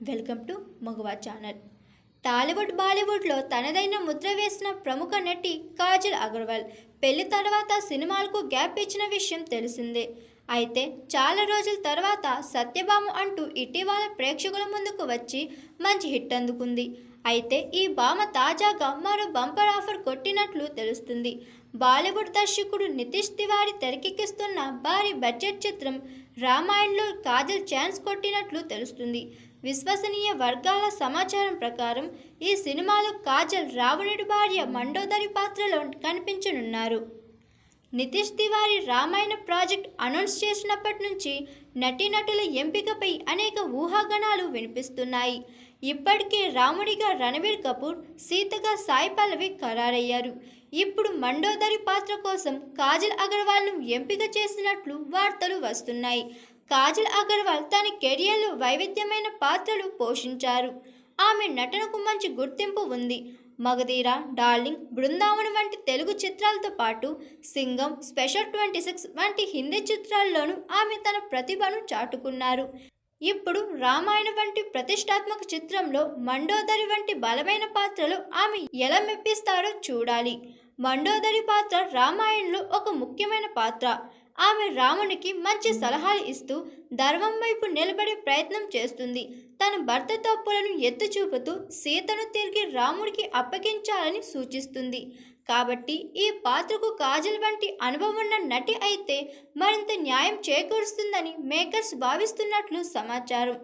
Welcome to మగువా channel. Tollywood బాలీవుడ్లో తనదైన ముద్ర వేసిన ప్రముఖ నటి కాజల్ అగర్వాల్ పెళ్లి తర్వాత సినిమాలకు గ్యాప్ ఇచ్చిన విషయం తెలిసిందే. అయితే చాలా రోజుల తర్వాత సత్యభామ అంటూ ఇటీవల ప్రేక్షకుల ముందుకు వచ్చి మంచి హిట్ అందుకుంది. అయితే ఈ భామ తాజాగా మరో బంపర్ ఆఫర్ కొట్టినట్లు తెలుస్తుంది. బాలీవుడ్ దర్శకుడు నితీష్ తివారీ తెరకెక్కిస్తున్న భారీ బడ్జెట్ చిత్రం రామాయణ్లో కాజల్ ఛాన్స్ కొట్టినట్లు తెలుస్తుంది. విశ్వసనీయ వర్గాల సమాచారం ప్రకారం ఈ సినిమాలో కాజల్ రావణుడి భార్య మండోదరి పాత్రలో కనిపించనున్నారు. నితీష్ తివారీ రామాయణ ప్రాజెక్ట్ అనౌన్స్ చేసినప్పటి నుంచి నటీనటుల ఎంపికపై అనేక ఊహాగానాలు వినిపిస్తున్నాయి. ఇప్పటికే రాముడిగా రణబీర్ కపూర్, సీతగా సాయి పల్లవి ఖరారయ్యారు. ఇప్పుడు మండోదరి పాత్ర కోసం కాజల్ అగర్వాల్ను ఎంపిక చేసినట్లు వార్తలు వస్తున్నాయి. కాజల్ అగర్వాల్ తన కెరియర్లో వైవిధ్యమైన పాత్రలు పోషించారు. ఆమె నటనకు మంచి గుర్తింపు ఉంది. మగధీర, డార్లింగ్, బృందావనం వంటి తెలుగు చిత్రాలతో పాటు సింగం, స్పెషల్ 26 వంటి హిందీ చిత్రాల్లోనూ ఆమె తన ప్రతిభను చాటుకున్నారు. ఇప్పుడు రామాయణ వంటి ప్రతిష్టాత్మక చిత్రంలో మండోదరి వంటి బలమైన పాత్రలో ఆమె ఎలా మెప్పిస్తారో చూడాలి. మండోదరి పాత్ర రామాయణంలో ఒక ముఖ్యమైన పాత్ర. ఆమె రామునికి మంచి సలహాలు ఇస్తూ ధర్మం వైపు నిలబడే ప్రయత్నం చేస్తుంది. తన భర్త తప్పులను ఎత్తి చూపుతూ సీతను తిరిగి రాముడికి అప్పగించాలని సూచిస్తుంది. కాబట్టి ఈ పాత్రకు కాజల్ వంటి అనుభవం ఉన్న నటి అయితే మరింత న్యాయం చేకూరుస్తుందని మేకర్స్ భావిస్తున్నట్లు సమాచారం.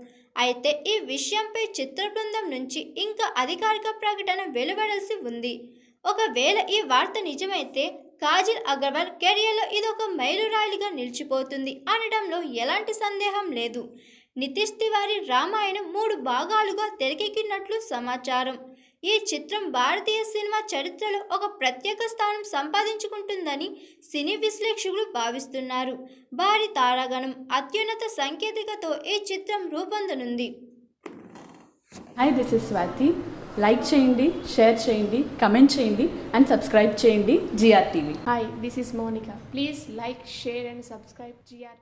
అయితే ఈ విషయంపై చిత్ర బృందం నుంచి ఇంకా అధికారిక ప్రకటన వెలువడాల్సి ఉంది. ఒకవేళ ఈ వార్త నిజమైతే కాజల్ అగర్వాల్ కెరియర్లో ఇదొక మైలురాయిగా నిలిచిపోతుంది అనడంలో ఎలాంటి సందేహం లేదు. నితీష్ తివారీ రామాయణం 3 భాగాలుగా తెరకెక్కినట్లు సమాచారం. ఈ చిత్రం భారతీయ సినిమా చరిత్రలో ఒక ప్రత్యేక స్థానం సంపాదించుకుంటుందని సినీ విశ్లేషకులు భావిస్తున్నారు. భారీ తారాగణం, అత్యున్నత సాంకేతికతో ఈ చిత్రం రూపొందనుంది. Hi, this is Swathi. Like చేయండి, షేర్ చేయండి, కమెంట్ చేయండి అండ్ సబ్స్క్రైబ్ చేయండి GR TV. Hi, this is Monica. Please like, share and subscribe GR.